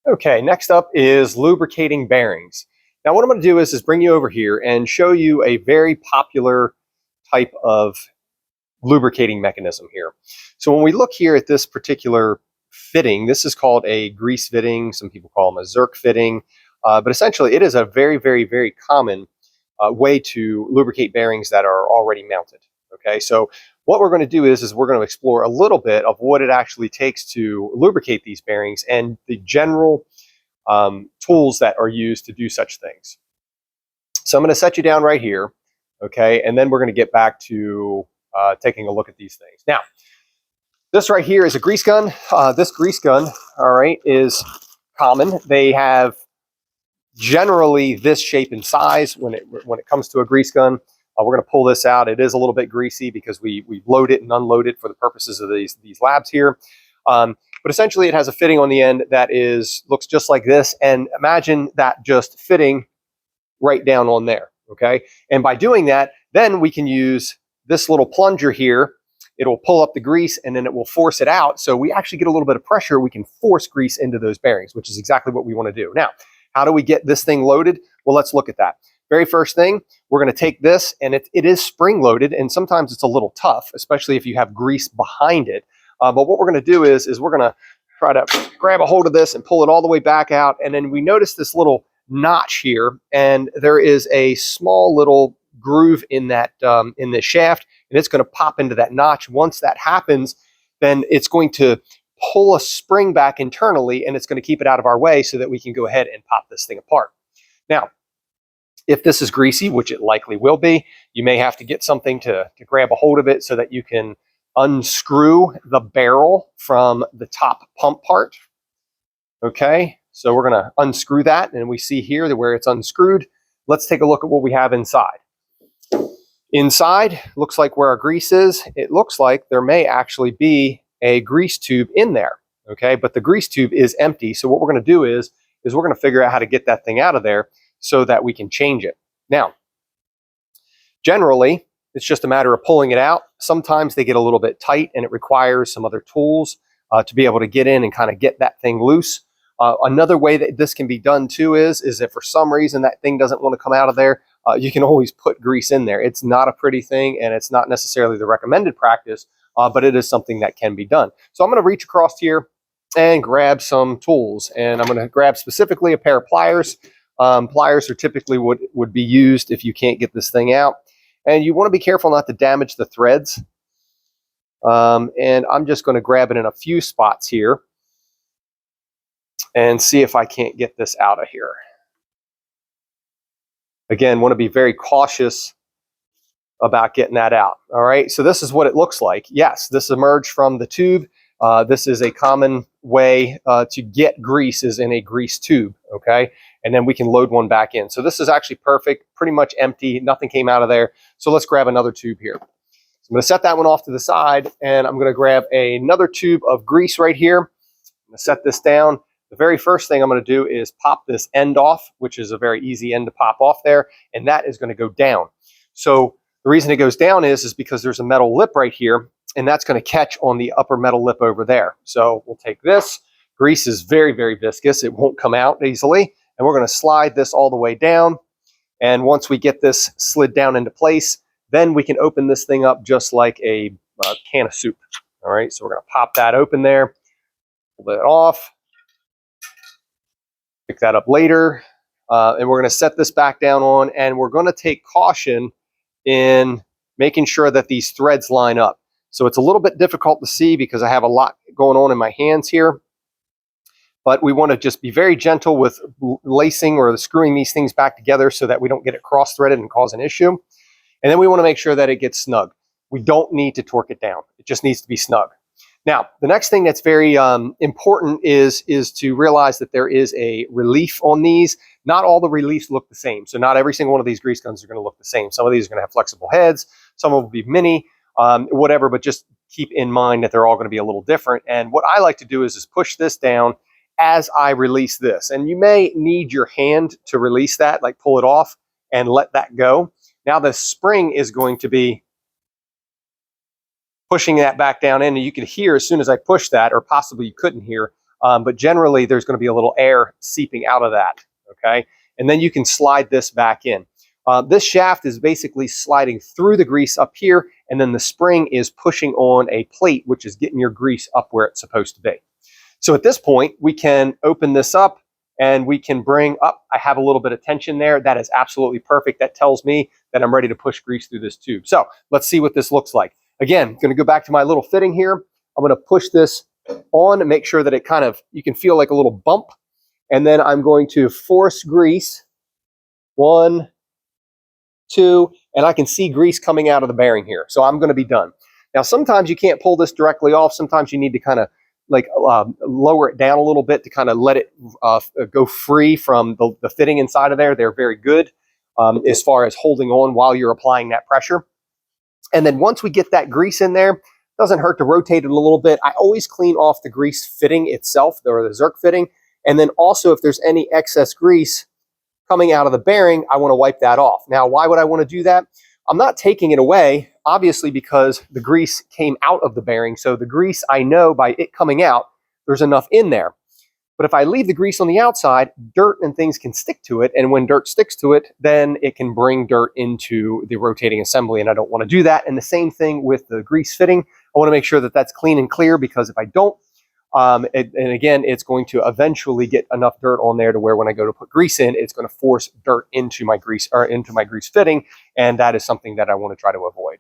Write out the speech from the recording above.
Okay, next up is lubricating bearings. Now what I'm going to do is bring you over here and show you a very popular type of lubricating mechanism here. So when we look here at this particular fitting, this is called a grease fitting. Some people call them a Zerk fitting, but essentially it is a very common way to lubricate bearings that are already mounted. Okay, so what we're going to do is we're going to explore a little bit of what it actually takes to lubricate these bearings and the general tools that are used to do such things. So I'm going to set you down right here, okay, and then we're going to get back to taking a look at these things. Now, this right here is a grease gun. This grease gun, all right, is common. They have generally this shape and size when it comes to a grease gun. We're going to pull this out. It is a little bit greasy because we load it and unload it for the purposes of these labs here. But essentially, it has a fitting on the end that looks just like this. And imagine that just fitting right down on there, okay? And by doing that, then we can use this little plunger here. It'll pull up the grease and then it will force it out. So we actually get a little bit of pressure. We can force grease into those bearings, which is exactly what we want to do. Now, how do we get this thing loaded? Well, let's look at that. Very first thing, we're going to take this, and it is spring loaded, and sometimes it's a little tough, especially if you have grease behind it. But what we're going to do is we're going to try to grab a hold of this and pull it all the way back out, and then we notice this little notch here, and there is a small little groove in that in this shaft, and it's going to pop into that notch. Once that happens, then it's going to pull a spring back internally, and it's going to keep it out of our way so that we can go ahead and pop this thing apart. Now, if this is greasy, which it likely will be, you may have to get something to grab a hold of it so that you can unscrew the barrel from the top pump part. Okay, so we're going to unscrew that, and we see here that where it's unscrewed. Let's take a look at what we have inside. Inside, looks like where our grease is, it looks like there may actually be a grease tube in there. Okay, but the grease tube is empty. So what we're going to do is we're going to figure out how to get that thing out of there so that we can change it. Now, generally, it's just a matter of pulling it out. Sometimes they get a little bit tight and it requires some other tools to be able to get in and kind of get that thing loose. Another way that this can be done too is if for some reason that thing doesn't want to come out of there, you can always put grease in there. It's not a pretty thing and it's not necessarily the recommended practice, but it is something that can be done. So I'm going to reach across here and grab some tools, and I'm going to grab specifically a pair of pliers. Pliers are typically what would be used if you can't get this thing out. And you want to be careful not to damage the threads. And I'm just going to grab it in a few spots here and see if I can't get this out of here. Again, want to be very cautious about getting that out. All right, so this is what it looks like. Yes, this emerged from the tube. This is a common way to get grease is in a grease tube, okay? And then we can load one back in. So this is actually perfect, pretty much empty. Nothing came out of there. So let's grab another tube here. So I'm going to set that one off to the side, and I'm going to grab another tube of grease right here. I'm going to set this down. The very first thing I'm going to do is pop this end off, which is a very easy end to pop off there, and that is going to go down. So the reason it goes down is because there's a metal lip right here, and that's going to catch on the upper metal lip over there. So we'll take this. Grease is very viscous. It won't come out easily. And we're going to slide this all the way down. And once we get this slid down into place, then we can open this thing up just like a can of soup. All right, so we're going to pop that open there, pull that off, pick that up later, and we're going to set this back down on, and we're going to take caution in making sure that these threads line up. So it's a little bit difficult to see because I have a lot going on in my hands here. But we want to just be very gentle with lacing or screwing these things back together so that we don't get it cross-threaded and cause an issue. And then we want to make sure that it gets snug. We don't need to torque it down. It just needs to be snug. Now, the next thing that's very important is to realize that there is a relief on these. Not all the reliefs look the same. So not every single one of these grease guns are going to look the same. Some of these are going to have flexible heads. Some will be mini, whatever, but just keep in mind that they're all going to be a little different. And what I like to do is push this down as I release this. And you may need your hand to release that, like pull it off and let that go. Now the spring is going to be pushing that back down in, and you could hear as soon as I push that, or possibly you couldn't hear, but generally there's going to be a little air seeping out of that, okay? And then you can slide this back in. This shaft is basically sliding through the grease up here, and then the spring is pushing on a plate, which is getting your grease up where it's supposed to be. So at this point, we can open this up and we can bring up, I have a little bit of tension there. That is absolutely perfect. That tells me that I'm ready to push grease through this tube. So let's see what this looks like. Again, I'm going to go back to my little fitting here. I'm going to push this on and make sure that it kind of, you can feel like a little bump. And then I'm going to force grease. 1, 2, and I can see grease coming out of the bearing here. So I'm going to be done. Now, sometimes you can't pull this directly off. Sometimes you need to kind of like lower it down a little bit to kind of let it go free from the fitting inside of there. They're very good as far as holding on while you're applying that pressure. And then once we get that grease in there, doesn't hurt to rotate it a little bit. I always clean off the grease fitting itself, or the Zerk fitting. And then also if there's any excess grease coming out of the bearing, I want to wipe that off. Now, why would I want to do that? I'm not taking it away, obviously, because the grease came out of the bearing. So the grease, I know by it coming out, there's enough in there. But if I leave the grease on the outside, dirt and things can stick to it. And when dirt sticks to it, then it can bring dirt into the rotating assembly. And I don't want to do that. And the same thing with the grease fitting. I want to make sure that that's clean and clear, because if I don't, and again, it's going to eventually get enough dirt on there to where when I go to put grease in, it's going to force dirt into my grease, or into my grease fitting. And that is something that I want to try to avoid.